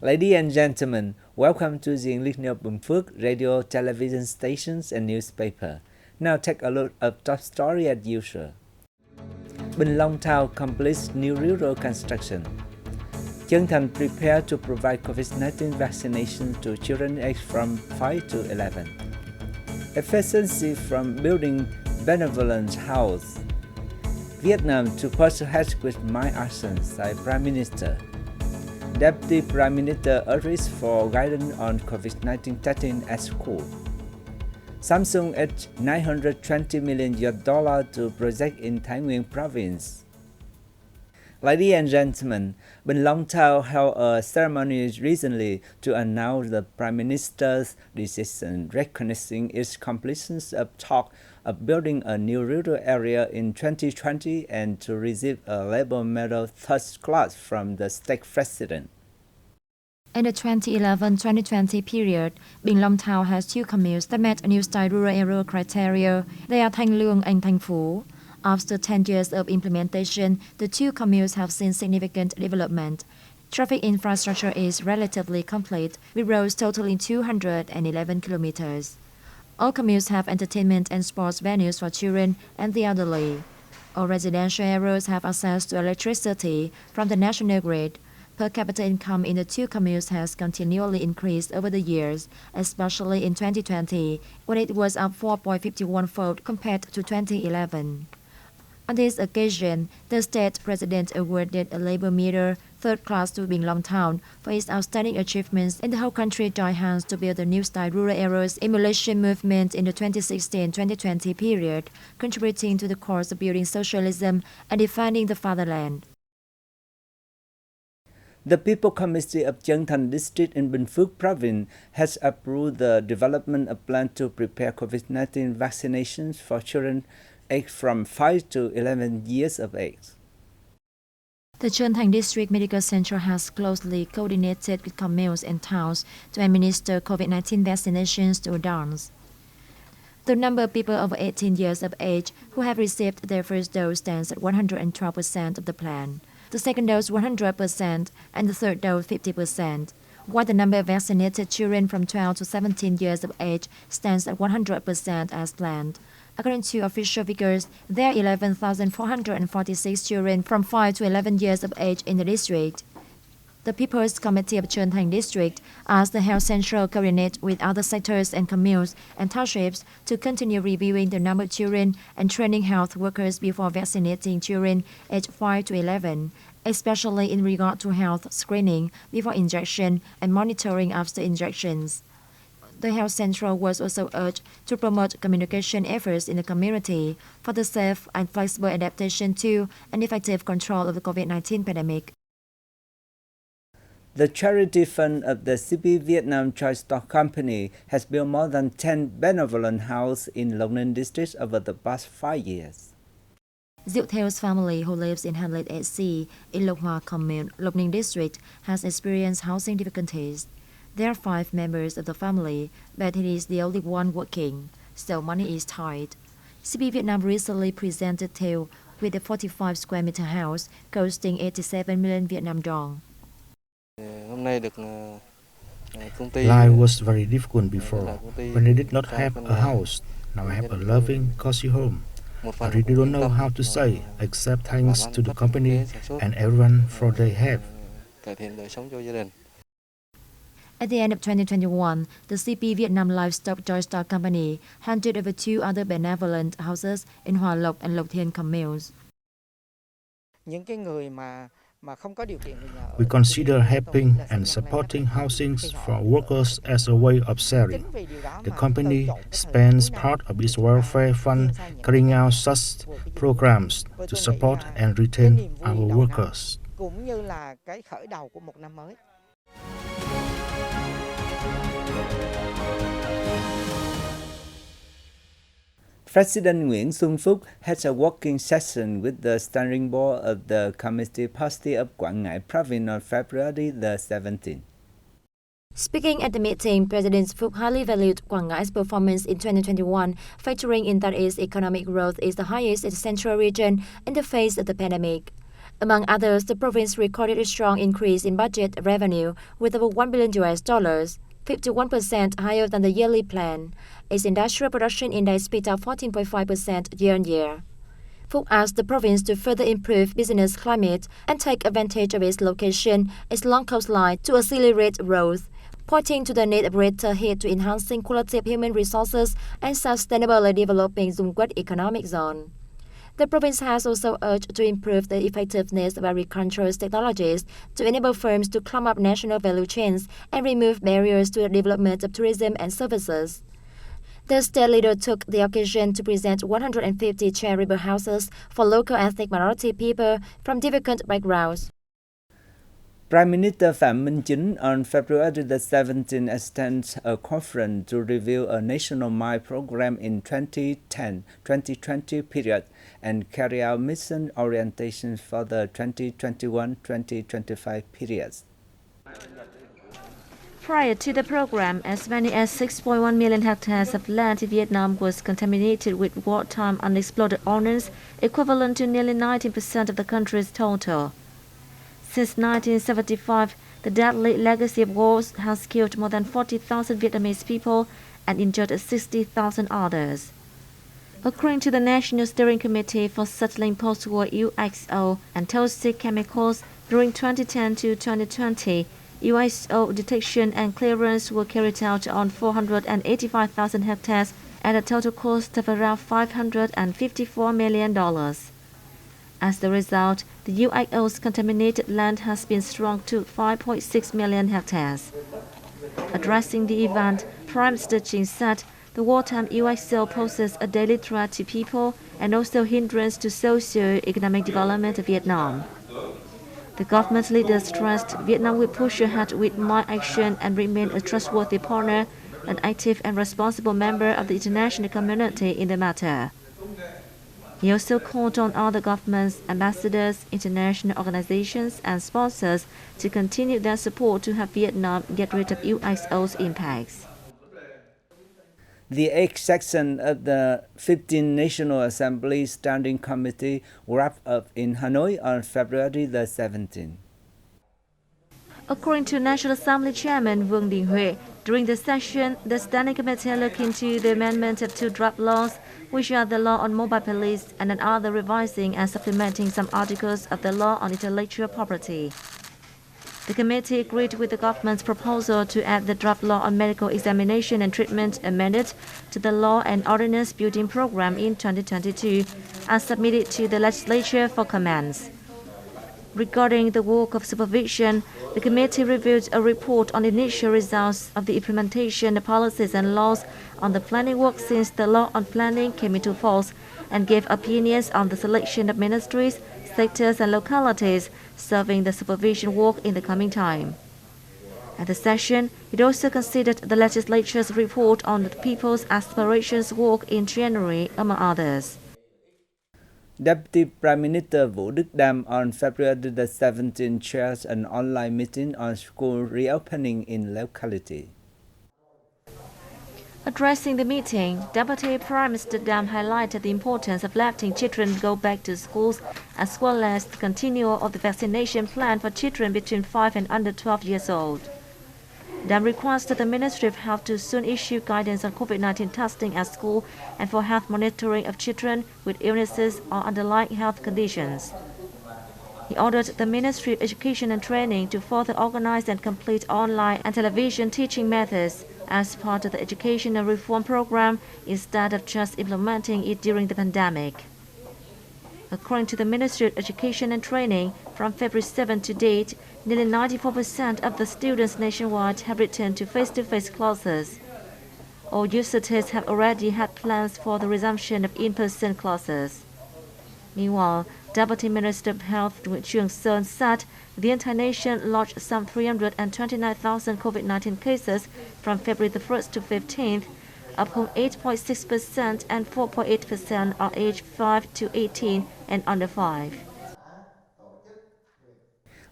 Ladies and gentlemen, welcome to the English News Bình Phước radio, television stations and newspaper. Now take a look at top story as usual. Binh Long town completes new rural construction. Chân Thành prepare to provide COVID-19 vaccination to children aged from 5 to 11. Efficiency from building benevolent house. Vietnam to pursue hedge with my actions by Prime Minister. Deputy Prime Minister urges for guidance on COVID-19 testing at school. Samsung adds $920 million to project in Thái Nguyên province. Ladies and gentlemen, Binh Long town held a ceremony recently to announce the Prime Minister's decision recognizing its completion of talk of building a new rural area in 2020 and to receive a Labour Medal third class from the state president. In the 2011-2020 period, Binh Long town has two communes that met a new style rural area criteria. They are Thanh Luông and Thanh Phú. After 10 years of implementation, the two communes have seen significant development. Traffic infrastructure is relatively complete, with roads totaling 211 kilometers. All communes have entertainment and sports venues for children and the elderly. All residential areas have access to electricity from the national grid. Per capita income in the two communes has continually increased over the years, especially in 2020, when it was up 4.51-fold compared to 2011. On this occasion, the state president awarded a Labour Medal third class to Binh Long town for its outstanding achievements in the whole country joined hands to build the new style rural areas emulation movement in the 2016-2020 period, contributing to the cause of building socialism and defending the fatherland. The People Committee of Chân Thành District in Bình Phước Province has approved the development of plan to prepare COVID-19 vaccinations for children aged from 5 to 11 years of age. The Chân Thành District Medical Center has closely coordinated with communes and towns to administer COVID-19 vaccinations to adults. The number of people over 18 years of age who have received their first dose stands at 112% of the plan, the second dose 100%, and the third dose 50%, while the number of vaccinated children from 12 to 17 years of age stands at 100% as planned. According to official figures, there are 11,446 children from 5 to 11 years of age in the district. The People's Committee of Chân Thành District asked the Health Central coordinate with other sectors and communes and townships to continue reviewing the number of children and training health workers before vaccinating children aged 5 to 11, especially in regard to health screening before injection and monitoring after injections. The Health Central was also urged to promote communication efforts in the community for the safe and flexible adaptation to and effective control of the COVID-19 pandemic. The charity fund of the CP Vietnam Choice Stock Company has built more than 10 benevolent houses in Long Ninh district over the past 5 years. Diệu Theo's family, who lives in Hamlet at Sea in Long Hoa Commune, Long Ninh district, has experienced housing difficulties. There are 5 members of the family, but he is the only one working, so money is tight. CP Vietnam recently presented Theo with a 45 square meter house costing 87 million Vietnam dong. Life was very difficult before, when I did not have a house. Now I have a loving, cozy home. I really don't know how to say, except thanks to the company and everyone for their help. At the end of 2021, the CP Vietnam Livestock Joint Stock Company handed over 2 other benevolent houses in Hòa Lộc and Lộc Thiên communes. We consider helping and supporting housing for workers as a way of sharing. The company spends part of its welfare fund carrying out such programs to support and retain our workers. President Nguyễn Xuân Phúc had a working session with the steering board of the Communist Party of Quảng Ngãi province on February the 17th. Speaking at the meeting, President Phúc highly valued Quảng Ngai's performance in 2021, factoring in that its economic growth is the highest in the central region in the face of the pandemic. Among others, the province recorded a strong increase in budget revenue with over $1 billion, 51% higher than the yearly plan. Its industrial production index picked up 14.5% year-on-year. Phúc asked the province to further improve business climate and take advantage of its location, its long coastline, to accelerate growth, pointing to the need of greater heed to enhancing quality of human resources and sustainably developing Dung Quất economic zone. The province has also urged to improve the effectiveness of agricultural technologies to enable firms to climb up national value chains and remove barriers to the development of tourism and services. The state leader took the occasion to present 150 charitable houses for local ethnic minority people from different backgrounds. Prime Minister Phạm Minh Chính on February the 17th attended a conference to review a nationwide program in 2010-2020 period and carry out mission orientation for the 2021-2025 periods. Prior to the program, as many as 6.1 million hectares of land in Vietnam was contaminated with wartime unexploded ordnance, equivalent to nearly 19% of the country's total. Since 1975, the deadly legacy of wars has killed more than 40,000 Vietnamese people and injured 60,000 others. According to the National Steering Committee for Settling Post-War UXO and Toxic Chemicals, during 2010 to 2020, UXO detection and clearance were carried out on 485,000 hectares at a total cost of around $554 million. As a result, the UXO's contaminated land has been shrunk to 5.6 million hectares. Addressing the event, Prime Minister Chính said the wartime UXO poses a daily threat to people and also hindrance to socio-economic development of Vietnam. The government leader stressed Vietnam will push ahead with more action and remain a trustworthy partner, an active and responsible member of the international community in the matter. He also called on other governments, ambassadors, international organizations, and sponsors to continue their support to help Vietnam get rid of UXO's impacts. The 8th session of the 15th National Assembly Standing Committee wrapped up in Hanoi on February the 17th. According to National Assembly Chairman Vương Đình Huệ, during the session, the Standing Committee looked into the amendment of 2 draft laws, which are the law on mobile police and another revising and supplementing some articles of the law on intellectual property. The committee agreed with the government's proposal to add the draft law on medical examination and treatment amended to the Law and Ordinance Building Program in 2022 and submitted to the legislature for comments. Regarding the work of supervision, the committee reviewed a report on initial results of the implementation of policies and laws on the planning work since the law on planning came into force and gave opinions on the selection of ministries, sectors and localities serving the supervision work in the coming time. At the session, it also considered the legislature's report on the People's Aspirations work in January, among others. Deputy Prime Minister Vũ Đức Đam on February the 17th chairs an online meeting on school reopening in locality. Addressing the meeting, Deputy Prime Minister Đam highlighted the importance of letting children go back to schools as well as the continual of the vaccination plan for children between 5 and under 12 years old. Đam requested the Ministry of Health to soon issue guidance on COVID-19 testing at school and for health monitoring of children with illnesses or underlying health conditions. He ordered the Ministry of Education and Training to further organize and complete online and television teaching methods as part of the educational reform program instead of just implementing it during the pandemic. According to the Ministry of Education and Training, from February 7 to date, nearly 94% of the students nationwide have returned to face-to-face classes. All universities have already had plans for the resumption of in-person classes. Meanwhile, Deputy Minister of Health Truyền said the entire nation lodged some 329,000 COVID-19 cases from February the 1st to 15th, of whom 8.6% and 4.8% are aged 5 to 18 and under 5.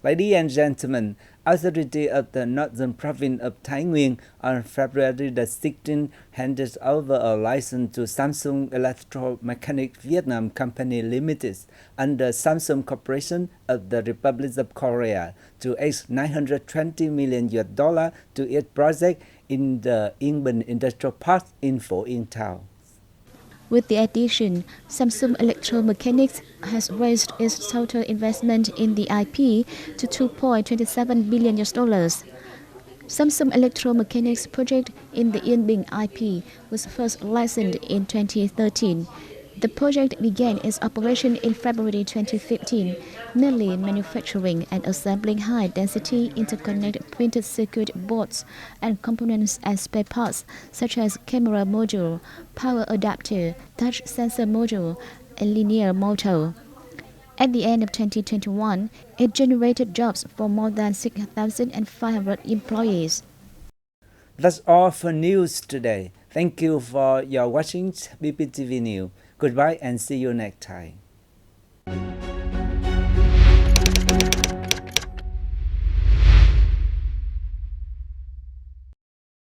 Ladies and gentlemen, authority of the Northern Province of Thái Nguyên on February the 16th handed over a license to Samsung Electromechanics Vietnam Company Limited under Samsung Corporation of the Republic of Korea to ex $920 million to its project in the Yên Bình Industrial Park in Phổ Yên Town. With the addition, Samsung Electromechanics has raised its total investment in the IP to $2.27 billion. Samsung Electromechanics project in the Yên Bình IP was first licensed in 2013. The project began its operation in February 2015, mainly manufacturing and assembling high-density interconnect printed circuit boards and components and spare parts such as camera module, power adapter, touch sensor module, and linear motor. At the end of 2021, it generated jobs for more than 6,500 employees. That's all for news today. Thank you for your watching BPTV News. Goodbye and see you next time.